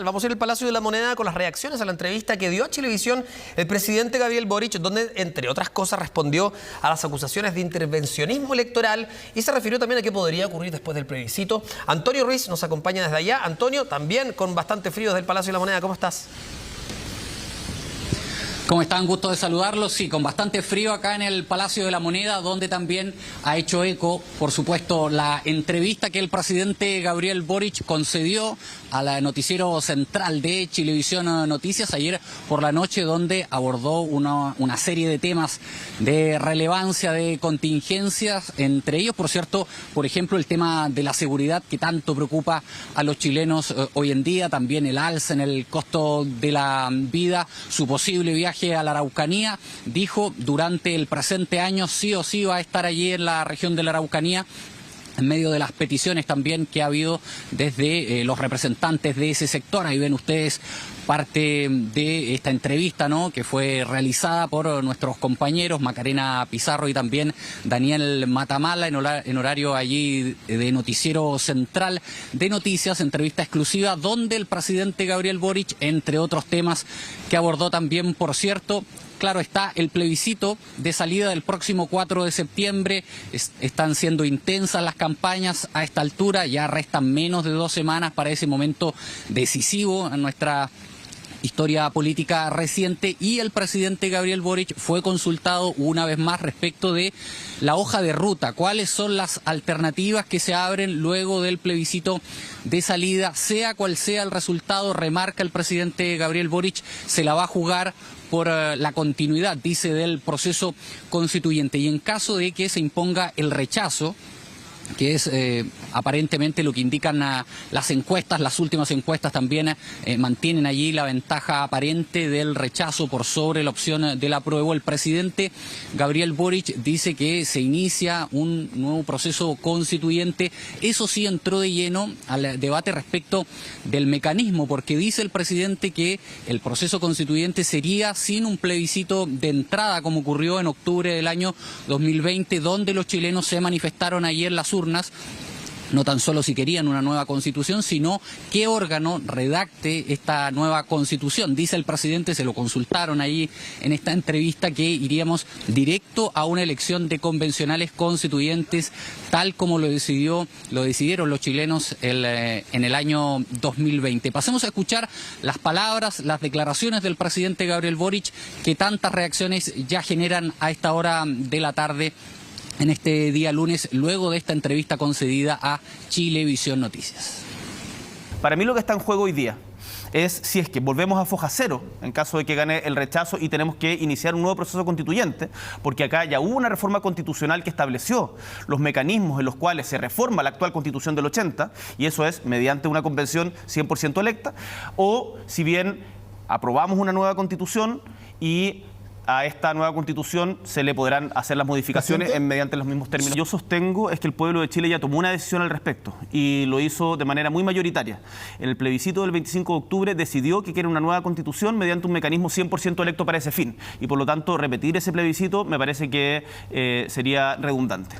Vamos a ir al Palacio de la Moneda con las reacciones a la entrevista que dio a Chilevisión el presidente Gabriel Boric, donde, entre otras cosas, respondió a las acusaciones de intervencionismo electoral y se refirió también a qué podría ocurrir después del plebiscito. Antonio Ruiz nos acompaña desde allá. Antonio, también con bastante frío desde el Palacio de la Moneda. ¿Cómo estás? ¿Cómo están? Gusto de saludarlos. Sí, con bastante frío acá en el Palacio de la Moneda, donde también ha hecho eco, por supuesto, la entrevista que el presidente Gabriel Boric concedió al noticiero central de Chilevisión Noticias ayer por la noche, donde abordó una serie de temas de relevancia, de contingencias, entre ellos, por cierto, por ejemplo, el tema de la seguridad que tanto preocupa a los chilenos hoy en día, también el alza en el costo de la vida, su posible viaje a la Araucanía. Dijo, durante el presente año sí o sí va a estar allí en la región de la Araucanía, en medio de las peticiones también que ha habido desde los representantes de ese sector. Ahí ven ustedes parte de esta entrevista, ¿no?, que fue realizada por nuestros compañeros Macarena Pizarro y también Daniel Matamala en horario allí de Noticiero Central de Noticias, entrevista exclusiva donde el presidente Gabriel Boric, entre otros temas que abordó también, por cierto, claro está, el plebiscito de salida del próximo 4 de septiembre. Están siendo intensas las campañas a esta altura, ya restan menos de 2 semanas para ese momento decisivo en nuestra historia política reciente, y el presidente Gabriel Boric fue consultado una vez más respecto de la hoja de ruta, cuáles son las alternativas que se abren luego del plebiscito de salida, sea cual sea el resultado. Remarca el presidente Gabriel Boric, se la va a jugar por la continuidad, dice, del proceso constituyente, y en caso de que se imponga el rechazo, que es aparentemente lo que indican las encuestas, las últimas encuestas también mantienen allí la ventaja aparente del rechazo por sobre la opción del apruebo. El presidente Gabriel Boric dice que se inicia un nuevo proceso constituyente. Eso sí, entró de lleno al debate respecto del mecanismo, porque dice el presidente que el proceso constituyente sería sin un plebiscito de entrada, como ocurrió en octubre del año 2020, donde los chilenos se manifestaron ayer en las urnas, no tan solo si querían una nueva constitución, sino qué órgano redacte esta nueva constitución. Dice el presidente, se lo consultaron ahí en esta entrevista, que iríamos directo a una elección de convencionales constituyentes, tal como lo decidieron los chilenos en el año 2020. Pasemos a escuchar las palabras, las declaraciones del presidente Gabriel Boric, que tantas reacciones ya generan a esta hora de la tarde en este día lunes, luego de esta entrevista concedida a Chilevisión Noticias. Para mí lo que está en juego hoy día es si es que volvemos a foja cero en caso de que gane el rechazo y tenemos que iniciar un nuevo proceso constituyente, porque acá ya hubo una reforma constitucional que estableció los mecanismos en los cuales se reforma la actual constitución del 80, y eso es mediante una convención 100% electa, o si bien aprobamos una nueva constitución y a esta nueva constitución se le podrán hacer las modificaciones mediante los mismos términos. Yo sostengo es que el pueblo de Chile ya tomó una decisión al respecto y lo hizo de manera muy mayoritaria. En el plebiscito del 25 de octubre decidió que quiere una nueva constitución mediante un mecanismo 100% electo para ese fin, y por lo tanto repetir ese plebiscito me parece que sería redundante.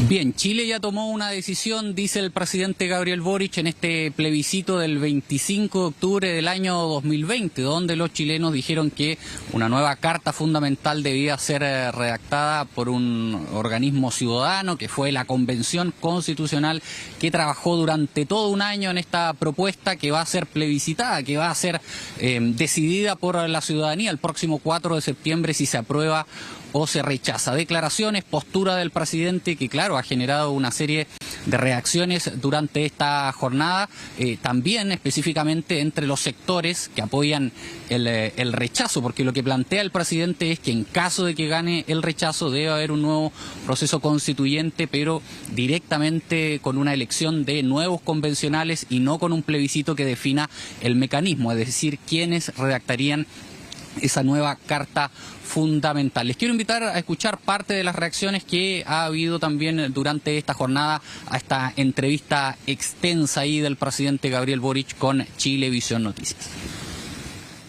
Bien, Chile ya tomó una decisión, dice el presidente Gabriel Boric, en este plebiscito del 25 de octubre del año 2020, donde los chilenos dijeron que una nueva carta fundamental debía ser redactada por un organismo ciudadano, que fue la Convención Constitucional, que trabajó durante todo un año en esta propuesta, que va a ser plebiscitada, que va a ser decidida por la ciudadanía el próximo 4 de septiembre si se aprueba o se rechaza. Declaraciones, postura del presidente que, claro, ha generado una serie de reacciones durante esta jornada, también específicamente entre los sectores que apoyan el rechazo, porque lo que plantea el presidente es que en caso de que gane el rechazo debe haber un nuevo proceso constituyente, pero directamente con una elección de nuevos convencionales y no con un plebiscito que defina el mecanismo, es decir, quiénes redactarían esa nueva carta fundamental. Les quiero invitar a escuchar parte de las reacciones que ha habido también durante esta jornada a esta entrevista extensa ahí del presidente Gabriel Boric con Chilevisión Noticias.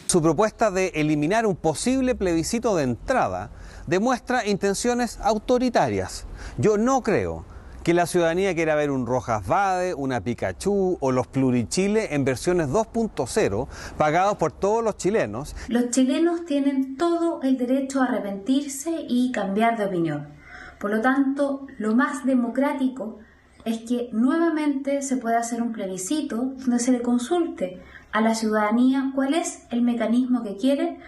Su propuesta de eliminar un posible plebiscito de entrada demuestra intenciones autoritarias. Yo no creo que la ciudadanía quiera ver un Rojas Vade, una Pikachu o los Plurichile en versiones 2.0 pagados por todos los chilenos. Los chilenos tienen todo el derecho a arrepentirse y cambiar de opinión. Por lo tanto, lo más democrático es que nuevamente se pueda hacer un plebiscito donde se le consulte a la ciudadanía cuál es el mecanismo que quiere.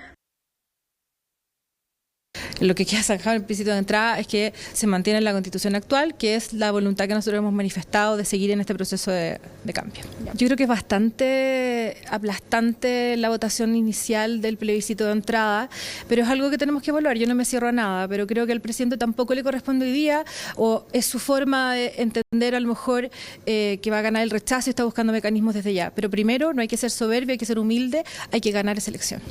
Lo que queda zanjado en el plebiscito de entrada es que se mantiene la Constitución actual, que es la voluntad que nosotros hemos manifestado de seguir en este proceso de cambio. Yo creo que es bastante aplastante la votación inicial del plebiscito de entrada, pero es algo que tenemos que evaluar. Yo no me cierro a nada, pero creo que al presidente tampoco le corresponde hoy día, o es su forma de entender a lo mejor que va a ganar el rechazo y está buscando mecanismos desde ya. Pero primero, no hay que ser soberbio, hay que ser humilde, hay que ganar esa elección.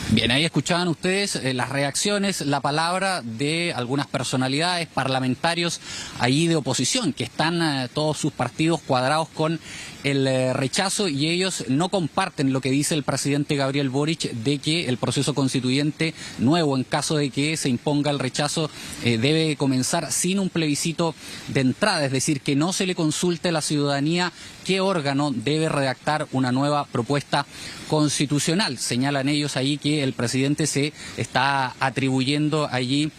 Bien, ahí escuchaban ustedes las reacciones, la palabra de algunas personalidades, parlamentarios ahí de oposición, que están todos sus partidos cuadrados con el rechazo, y ellos no comparten lo que dice el presidente Gabriel Boric de que el proceso constituyente nuevo, en caso de que se imponga el rechazo, debe comenzar sin un plebiscito de entrada, es decir, que no se le consulte a la ciudadanía qué órgano debe redactar una nueva propuesta constitucional. Señalan ellos ahí que el presidente se está atribuyendo allí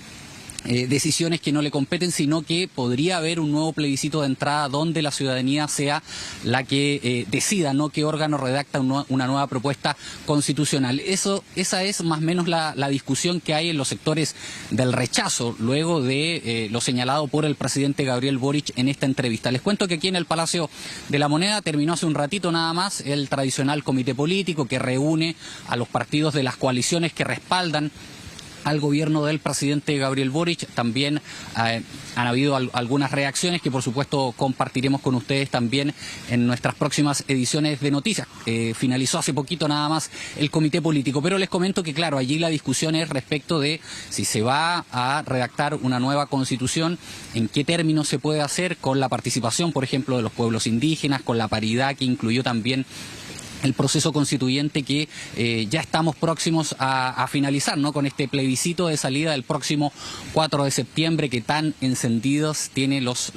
decisiones que no le competen, sino que podría haber un nuevo plebiscito de entrada donde la ciudadanía sea la que decida, no qué órgano redacta una nueva propuesta constitucional. Esa es más o menos la discusión que hay en los sectores del rechazo, luego de lo señalado por el presidente Gabriel Boric en esta entrevista. Les cuento que aquí en el Palacio de la Moneda terminó hace un ratito nada más el tradicional comité político que reúne a los partidos de las coaliciones que respaldan al gobierno del presidente Gabriel Boric. También han habido algunas reacciones que por supuesto compartiremos con ustedes también en nuestras próximas ediciones de noticias. Finalizó hace poquito nada más el comité político, pero les comento que claro, allí la discusión es respecto de si se va a redactar una nueva constitución, en qué términos se puede hacer, con la participación, por ejemplo, de los pueblos indígenas, con la paridad que incluyó también el proceso constituyente que ya estamos próximos a finalizar, ¿no? Con este plebiscito de salida del próximo 4 de septiembre que tan encendidos tiene los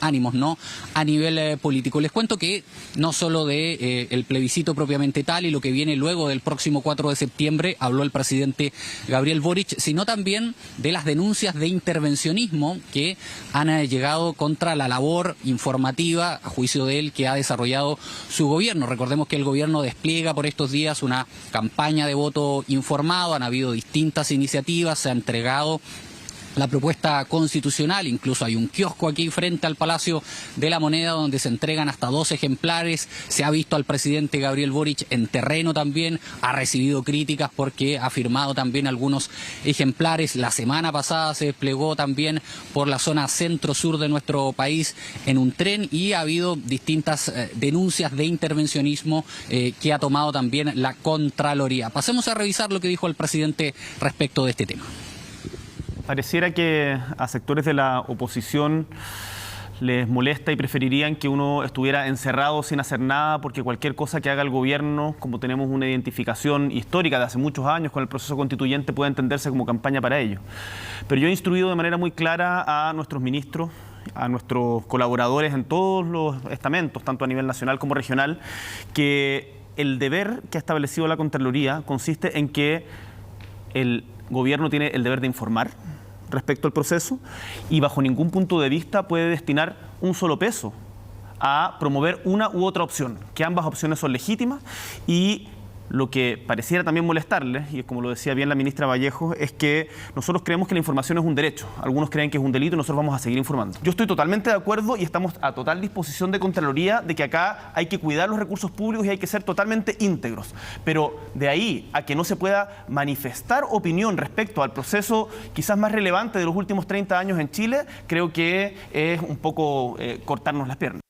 ánimos, ¿no? A nivel político. Les cuento que no solo de el plebiscito propiamente tal y lo que viene luego del próximo 4 de septiembre habló el presidente Gabriel Boric, sino también de las denuncias de intervencionismo que han llegado contra la labor informativa, a juicio de él, que ha desarrollado su gobierno. Recordemos que el gobierno despliega por estos días una campaña de voto informado, han habido distintas iniciativas, se ha entregado la propuesta constitucional, incluso hay un kiosco aquí frente al Palacio de la Moneda donde se entregan hasta 2 ejemplares, se ha visto al presidente Gabriel Boric en terreno también, ha recibido críticas porque ha firmado también algunos ejemplares. La semana pasada se desplegó también por la zona centro-sur de nuestro país en un tren y ha habido distintas denuncias de intervencionismo que ha tomado también la Contraloría. Pasemos a revisar lo que dijo el presidente respecto de este tema. Pareciera que a sectores de la oposición les molesta y preferirían que uno estuviera encerrado sin hacer nada, porque cualquier cosa que haga el gobierno, como tenemos una identificación histórica de hace muchos años con el proceso constituyente, puede entenderse como campaña para ello. Pero yo he instruido de manera muy clara a nuestros ministros, a nuestros colaboradores en todos los estamentos, tanto a nivel nacional como regional, que el deber que ha establecido la Contraloría consiste en que el gobierno tiene el deber de informar respecto al proceso y bajo ningún punto de vista puede destinar un solo peso a promover una u otra opción, que ambas opciones son legítimas. Y lo que pareciera también molestarles, y como lo decía bien la ministra Vallejo, es que nosotros creemos que la información es un derecho. Algunos creen que es un delito y nosotros vamos a seguir informando. Yo estoy totalmente de acuerdo y estamos a total disposición de Contraloría de que acá hay que cuidar los recursos públicos y hay que ser totalmente íntegros. Pero de ahí a que no se pueda manifestar opinión respecto al proceso quizás más relevante de los últimos 30 años en Chile, creo que es un poco cortarnos las piernas.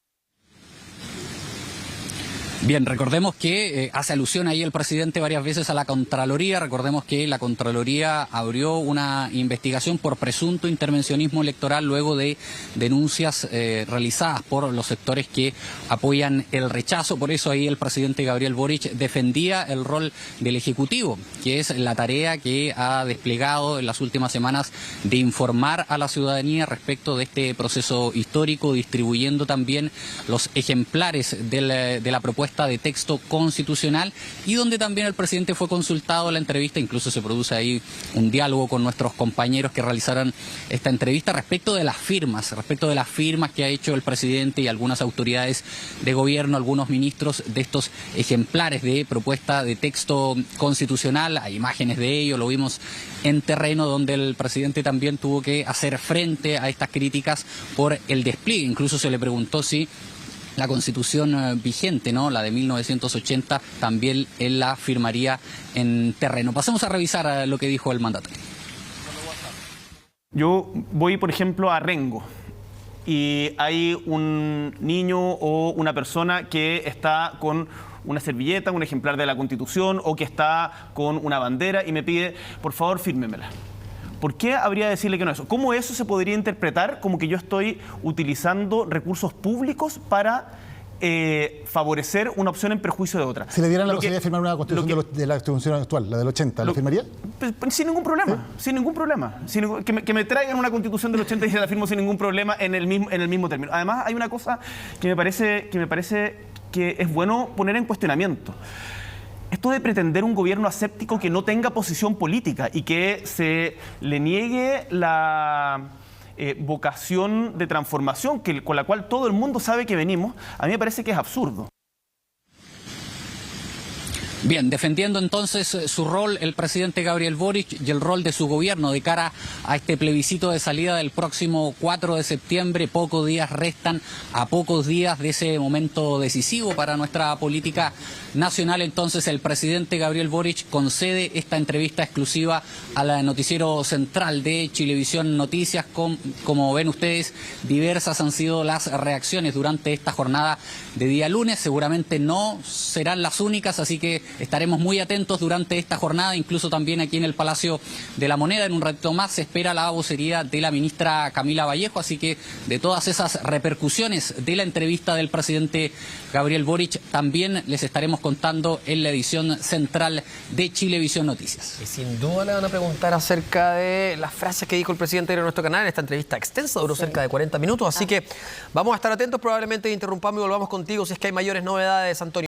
Bien, recordemos que hace alusión ahí el presidente varias veces a la Contraloría. Recordemos que la Contraloría abrió una investigación por presunto intervencionismo electoral luego de denuncias realizadas por los sectores que apoyan el rechazo. Por eso ahí el presidente Gabriel Boric defendía el rol del Ejecutivo, que es la tarea que ha desplegado en las últimas semanas de informar a la ciudadanía respecto de este proceso histórico, distribuyendo también los ejemplares de la propuesta de texto constitucional, y donde también el presidente fue consultado en la entrevista. Incluso se produce ahí un diálogo con nuestros compañeros que realizaron esta entrevista respecto de las firmas que ha hecho el presidente y algunas autoridades de gobierno, algunos ministros, de estos ejemplares de propuesta de texto constitucional. Hay imágenes de ello, lo vimos en terreno, donde el presidente también tuvo que hacer frente a estas críticas por el despliegue. Incluso se le preguntó si la Constitución vigente, ¿no?, la de 1980, también él la firmaría en terreno. Pasemos a revisar lo que dijo el mandatario. Yo voy, por ejemplo, a Rengo y hay un niño o una persona que está con una servilleta, un ejemplar de la Constitución, o que está con una bandera y me pide, por favor, fírmemela. ¿Por qué habría de decirle que no eso? ¿Cómo eso se podría interpretar como que yo estoy utilizando recursos públicos para favorecer una opción en perjuicio de otra? Si le dieran la posibilidad de firmar una constitución de la Constitución actual, la del 80, ¿la firmaría? Sin ningún problema, ¿Sí? sin ningún problema. Que me traigan una Constitución del 80 y se la firmo sin ningún problema en el mismo término. Además, hay una cosa que me parece que es bueno poner en cuestionamiento. Esto de pretender un gobierno aséptico que no tenga posición política y que se le niegue la vocación de transformación con la cual todo el mundo sabe que venimos, a mí me parece que es absurdo. Bien, defendiendo entonces su rol el presidente Gabriel Boric y el rol de su gobierno de cara a este plebiscito de salida del próximo 4 de septiembre. Pocos días restan, a pocos días de ese momento decisivo para nuestra política nacional. Entonces el presidente Gabriel Boric concede esta entrevista exclusiva al noticiero central de Chilevisión Noticias. Como ven ustedes, diversas han sido las reacciones durante esta jornada de día lunes. Seguramente no serán las únicas, así que estaremos muy atentos durante esta jornada, incluso también aquí en el Palacio de la Moneda. En un ratito más se espera la vocería de la ministra Camila Vallejo, así que de todas esas repercusiones de la entrevista del presidente Gabriel Boric también les estaremos contando en la edición central de Chilevisión Noticias. Y sin duda le van a preguntar acerca de las frases que dijo el presidente de nuestro canal en esta entrevista extensa, duró cerca de 40 minutos, así que vamos a estar atentos. Probablemente interrumpamos y volvamos contigo si es que hay mayores novedades, Antonio.